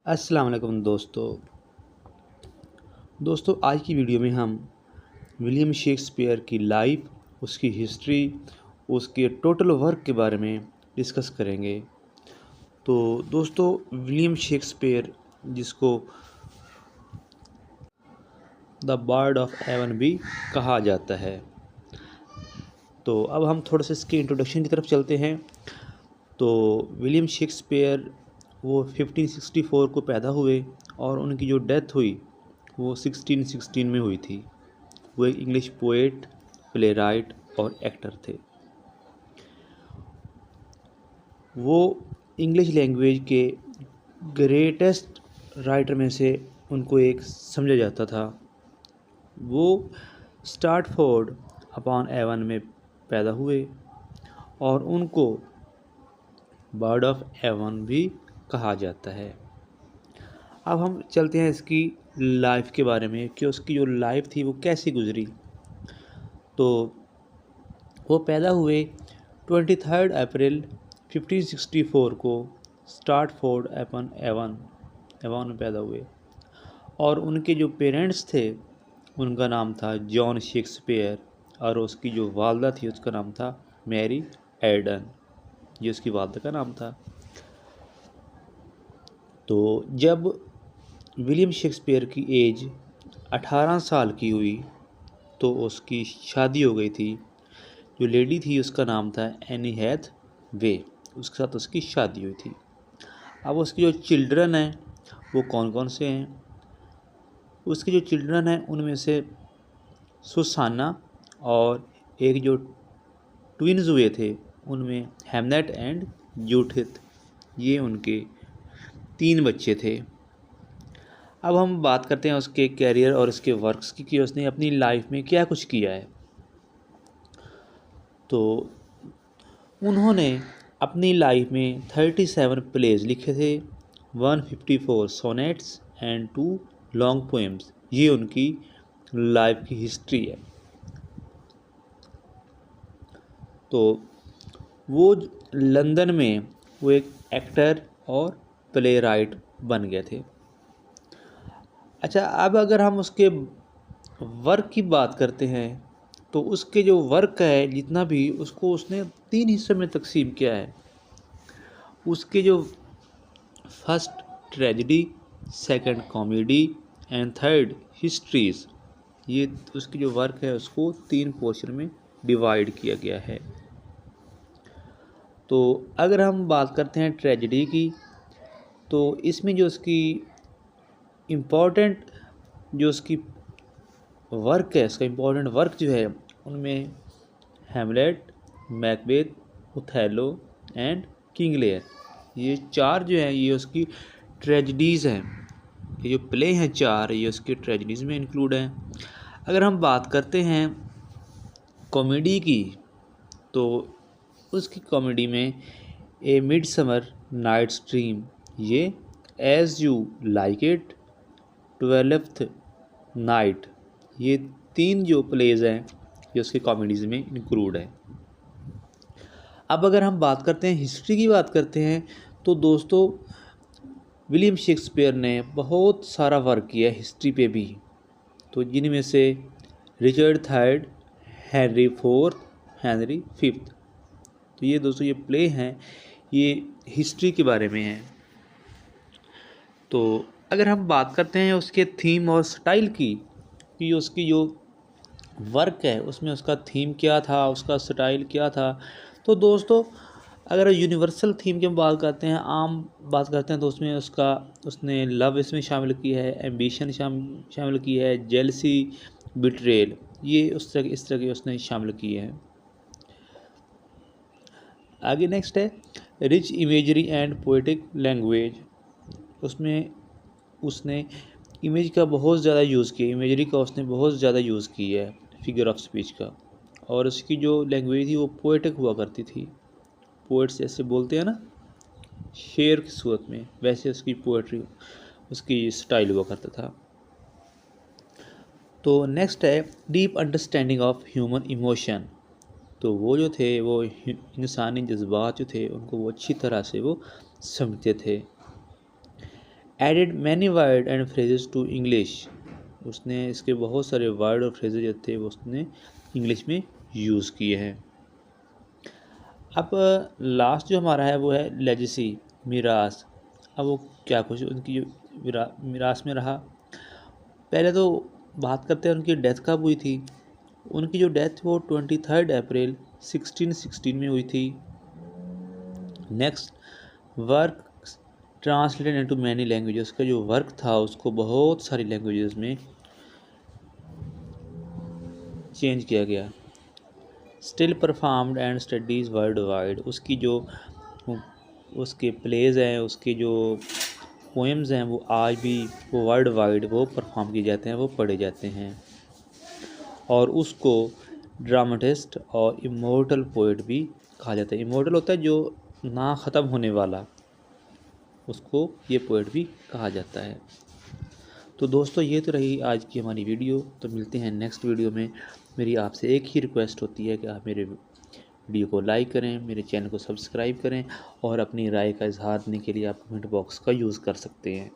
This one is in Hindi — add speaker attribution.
Speaker 1: अस्सलाम वालेकुम दोस्तों आज की वीडियो में हम विलियम शेक्सपियर की लाइफ, उसकी हिस्ट्री, उसके टोटल वर्क के बारे में डिस्कस करेंगे। तो दोस्तों विलियम शेक्सपियर, जिसको द बर्ड ऑफ एवन भी कहा जाता है। तो अब हम थोड़ा सा इसके इंट्रोडक्शन की तरफ चलते हैं। तो विलियम शेक्सपियर वो 1564 को पैदा हुए और उनकी जो डेथ हुई वो 1616 में हुई थी। वो एक इंग्लिश पोएट, प्ले राइट और एक्टर थे। वो इंग्लिश लैंग्वेज के ग्रेटेस्ट राइटर में से उनको एक समझा जाता था। वो स्टार्टफोर्ड अपॉन एवन में पैदा हुए और उनको बर्ड ऑफ एवन भी कहा जाता है। अब हम चलते हैं इसकी लाइफ के बारे में कि उसकी जो लाइफ थी वो कैसी गुजरी। तो वो पैदा हुए 23 अप्रैल 1564 को स्टार्टफोर्ड अपॉन एवन में पैदा हुए और उनके जो पेरेंट्स थे उनका नाम था जॉन शेक्सपियर और उसकी जो वालदा थी उसका नाम था मैरी एडन। ये उसकी वालदा का नाम था। तो जब विलियम शेक्सपियर की एज 18 साल की हुई तो उसकी शादी हो गई थी। जो लेडी थी उसका नाम था एनी हैथवे, उसके साथ उसकी शादी हुई थी। अब उसके जो चिल्ड्रन हैं वो कौन कौन से हैं? उसके जो चिल्ड्रन हैं उनमें से सुसाना और एक जो ट्विन्स हुए थे उनमें हेमनेट एंड जूडिथ, ये उनके 3 बच्चे थे। अब हम बात करते हैं उसके कैरियर और उसके वर्क्स की कि उसने अपनी लाइफ में क्या कुछ किया है। तो उन्होंने अपनी लाइफ में 37 प्लेज लिखे थे, 154 सोनेट्स एंड 2 लॉन्ग पोएम्स। ये उनकी लाइफ की हिस्ट्री है। तो वो लंदन में वो एक एक्टर और प्ले राइट बन गए थे। अच्छा, अब अगर हम उसके वर्क की बात करते हैं तो उसके जो वर्क है जितना भी उसको उसने 3 हिस्सों में तकसीम किया है। उसके जो first tragedy, second comedy and third histories, ये उसकी जो वर्क है उसको 3 पोर्शन में डिवाइड किया गया है। तो अगर हम बात करते हैं ट्रेजेडी की तो इसमें जो उसकी इम्पोर्टेंट जो उसकी वर्क है, उसका इम्पोर्टेंट वर्क जो है उनमें Hamlet, Macbeth, Othello and King Lear, ये 4 जो हैं ये उसकी ट्रेजेडीज़ हैं। ये जो प्ले हैं 4 ये उसकी ट्रेजेडीज़ में इंक्लूड हैं। अगर हम बात करते हैं कॉमेडी की तो उसकी कॉमेडी में ए मिडसमर नाइट्स ड्रीम, ये as you like it, 12th night, ये 3 जो प्लेज हैं ये उसकी कॉमेडीज़ में इंक्लूड है। अब अगर हम बात करते हैं हिस्ट्री की बात करते हैं तो दोस्तों विलियम शेक्सपियर ने बहुत सारा वर्क किया हिस्ट्री पे भी। तो जिनमें से Richard third, Henry fourth, Henry fifth, तो ये दोस्तों ये प्ले हैं ये हिस्ट्री के बारे में हैं। तो अगर हम बात करते हैं उसके थीम और स्टाइल की कि उसकी जो वर्क है उसमें उसका थीम क्या था, उसका स्टाइल क्या था, तो दोस्तों अगर यूनिवर्सल थीम की हम बात करते हैं, आम बात करते हैं तो उसमें उसने लव इसमें शामिल किया है, एम्बिशन शामिल की है, जेलसी, बिट्रेल, ये इस तरह के उसने शामिल किए हैं। आगे नेक्स्ट है rich imagery and poetic language. उसमें उसने इमेज का बहुत ज़्यादा यूज़ किया, इमेजरी का उसने बहुत ज़्यादा यूज़ किया है, फिगर ऑफ स्पीच का। और उसकी जो लैंग्वेज थी वो पोएटिक हुआ करती थी। पोएट्स जैसे बोलते हैं ना शेर की सूरत में, वैसे उसकी पोएट्री, उसकी स्टाइल हुआ करता था। तो नेक्स्ट है deep understanding of human emotion. तो वो जो थे वो इंसानी जज्बात जो थे उनको वो अच्छी तरह से वो समझते थे। Added many word and phrases to English, उसने इसके बहुत सारे वर्ड और फ्रेजेस जो थे वो उसने इंग्लिश में यूज़ किए हैं। अब लास्ट जो हमारा है वो है लेजेसी, मीरास। अब वो क्या कुछ उनकी जो मीरास में रहा। पहले तो बात करते हैं उनकी डेथ कब हुई थी। उनकी जो डेथ वो 23 अप्रैल 1616 में हुई थी। Next, work translated into many languages, का जो वर्क था उसको बहुत सारी लैंग्वेजेस में चेंज किया गया। Still performed and studies world wide, उसकी जो उसके प्लेज हैं, उसके जो पोएम्स हैं वो आज भी वो वर्ल्ड वाइड वो परफॉर्म किए जाते हैं, वो पढ़े जाते हैं। और उसको ड्रामेटिस्ट और इमोर्टल पोइट भी कहा जाता है। इमोर्टल होता है जो ना ख़त्म होने वाला, उसको ये पोइट भी कहा जाता है। तो दोस्तों ये तो रही आज की हमारी वीडियो। तो मिलते हैं नेक्स्ट वीडियो में। मेरी आपसे एक ही रिक्वेस्ट होती है कि आप मेरे वीडियो को लाइक करें, मेरे चैनल को सब्सक्राइब करें और अपनी राय का इजहार देने के लिए आप कमेंट बॉक्स का यूज़ कर सकते हैं।